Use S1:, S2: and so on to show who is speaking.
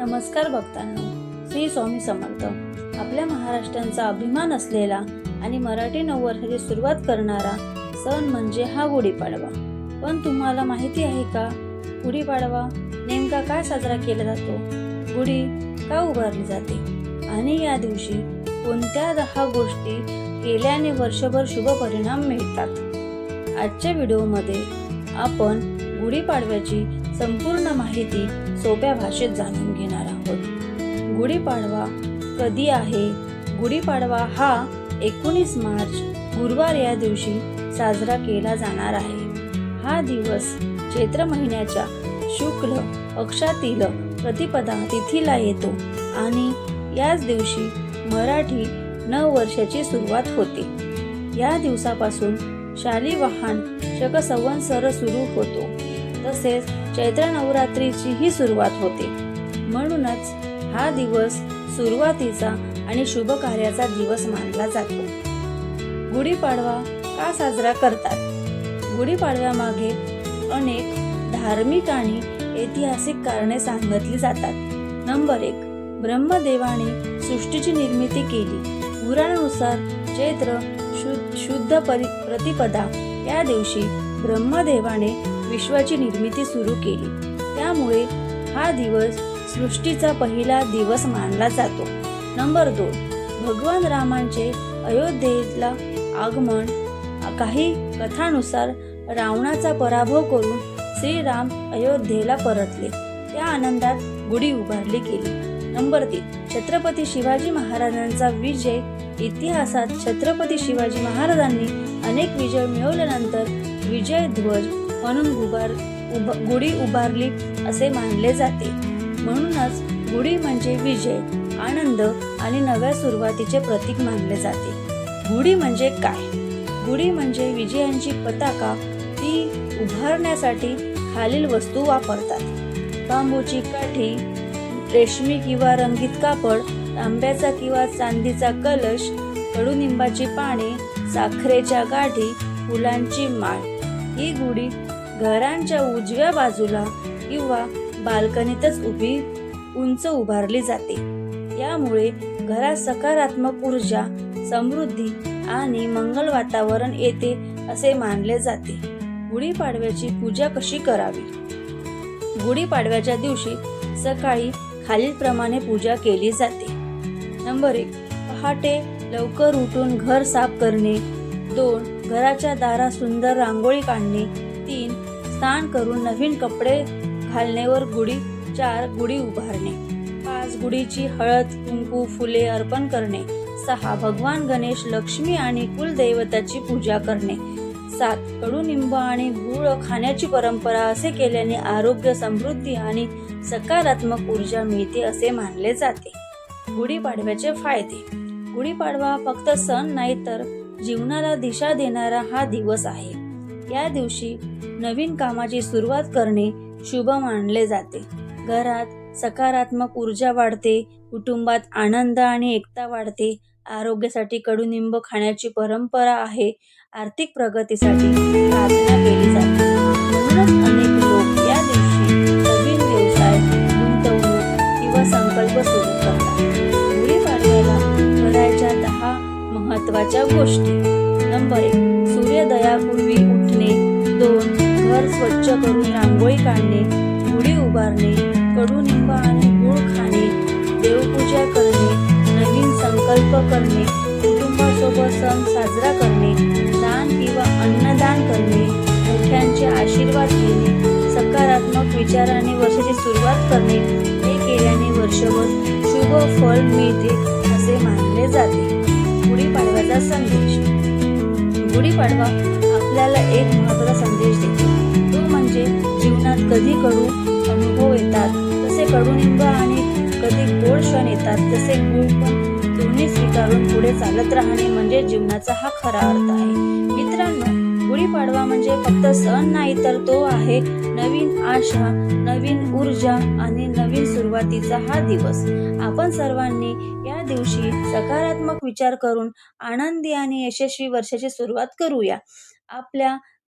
S1: नमस्कार भक्तांनो, श्री स्वामी समर्थ. आपल्या महाराष्ट्राचा अभिमान असलेला आणि मराठी नववर्षाची सुरुवात करणारा सण म्हणजे हा गुढीपाडवा. पण तुम्हाला माहिती आहे का, गुढीपाडवा नेमका काय साजरा केला जातो, गुढी का उभारली जाते आणि या दिवशी कोणत्या 10 गोष्टी केल्याने वर्षभर शुभ परिणाम मिळतात. आजच्या व्हिडिओमध्ये आपण गुढीपाडव्याची संपूर्ण माहिती सोप्या भाषेत जाणून घेणार आहोत. गुढीपाडवा कधी आहे? गुढीपाडवा हा 19 मार्च गुरुवार या दिवशी साजरा केला जाणार आहे. हा दिवस चैत्र महिन्याच्या शुक्ल पक्षातील प्रतिपदा तिथीला येतो आणि याच दिवशी मराठी नववर्षाची सुरुवात होते. या दिवसापासून शालिवाहन शक संवत्सर सुरू होतो. तसेच चैत्र नवरात्रीची ही सुरुवात होते. म्हणूनच हा दिवस सुरुवातीचा आणि शुभ कार्याचा दिवस मानला जातो. गुढीपाडवा का साजरा करतात? गुढीपाडव्यामागे अनेक धार्मिक आणि ऐतिहासिक कारणे सांगितली जातात. नंबर 1, ब्रह्मदेवाने सृष्टीची निर्मिती केली. पुराणानुसार चैत्र शुद्ध प्रतिपदा या दिवशी ब्रह्मदेवाने विश्वाची निर्मिती सुरू केली. त्यामुळे हा दिवस सृष्टीचा पहिला दिवस मानला जातो. नंबर 2, भगवान रामांचे अयोध्येला आगमन. काही कथानुसार रावणाचा पराभव करून श्रीराम अयोध्येला परतले. त्या आनंदात गुढी उभारली गेली. नंबर 3, छत्रपती शिवाजी महाराजांचा विजय. इतिहासात छत्रपती शिवाजी महाराजांनी अनेक विजय मिळवल्यानंतर विजय ध्वज म्हणून गुढी उभारली असे मानले जाते. म्हणूनच गुढी म्हणजे विजय, आनंद आणि नव्या सुरुवातीचे प्रतीक मानले जाते. गुढी म्हणजे काय? गुढी म्हणजे विजयांची पताका. ती उभारण्यासाठी खालील वस्तू वापरतात: बांबूची काठी, रेशमी किंवा रंगीत कापड, तांब्याचा किंवा चांदीचा कलश, कडुनिंबाची पाने, साखरेच्या गाठी, फुलांची माळ. ही गुढी घरांच्या उजव्या बाजूला किंवा बाल्कनीतच उंच उभारली जाते. यामुळे घरात सकारात्मक ऊर्जा, समृद्धी आणि मंगल वातावरण येते असे मानले जाते. गुढीपाडव्याची पूजा कशी करावी? गुढीपाडव्याच्या दिवशी सकाळी खालीलप्रमाणे पूजा केली जाते. नंबर 1, पहाटे लवकर उठून घर साफ करणे. 2, घराच्या दारात सुंदर रांगोळी काढणे. 3, स्नान करून नवीन कपडे घालण्यावर गुढी. 4, गुढी उभारणे. 5, गुढीची हळद, कुंकू, फुले अर्पण करणे. 6, भगवान गणेश, लक्ष्मी आणि कुलदैवताची पूजा करणे. 7, कडुनिंब आणि गूळ खाण्याची परंपरा. असे केल्याने आरोग्य, समृद्धी आणि सकारात्मक ऊर्जा मिळते असे मानले जाते. गुढीपाडव्याचे फायदे. गुढीपाडवा फक्त सण नाही तर जीवनाला दिशा देणारा हा दिवस आहे. या दिवशी नवीन कामाची सुरुवात करणे शुभ मानले जाते. घरात सकारात्मक ऊर्जा वाढते, कुटुंबात आनंद आणि एकता वाढते. आरोग्यासाठी कडुनिंब खाण्याची परंपरा आहे. आर्थिक प्रगतीसाठी प्रार्थना केली जाते. म्हणूनच अनेक लोक या दिवशी नवीन व्यवसाय, गुंतवणूक किंवा संकल्प सुरू करतात. गुढीपाडव्याला करायच्या 10 महत्त्वाच्या गोष्टी. नंबर 1, सूर्योदयापूर्वी उठणे. 2, घर स्वच्छ करून रांगोळी काढणे. गुढी उभारणे. कडुनिंब आणि गूळ खाणे. देवपूजा करणे. नवीन संकल्प करणे. कुटुंबासोबत सण साजरा करणे. दान किंवा अन्नदान करणे. मोठ्यांचे आशीर्वाद घेणे. सकारात्मक विचाराने वर्षाची सुरुवात करणे. हे केल्याने वर्षभर शुभ फळ मिळते असे मानले जाते. गुढीपाडव्याचा संदेश. गुढीपाडवा आपल्याला एक महत्त्वाचा संदेश देतो. तो म्हणजे जीवनात कधी कडू अनुभव येतात तसे कडुनिंब आणि कधी गोड क्षण येतात तसे गूळ, पण दोन्ही स्वीकारून पुढे चालत राहणे म्हणजे जीवनाचा हा खरा अर्थ आहे. मित्रांनो, गुढीपाडवा म्हणजे फक्त सण नाही तर तो आहे नवीन आशा, नवीन ऊर्जा आणि नवीन सुरुवातीचा हा दिवस. आपण सर्वांनी या दिवशी सकारात्मक विचार करून आनंदी आणि यशस्वी वर्षाची सुरुवात करूया. आपल्या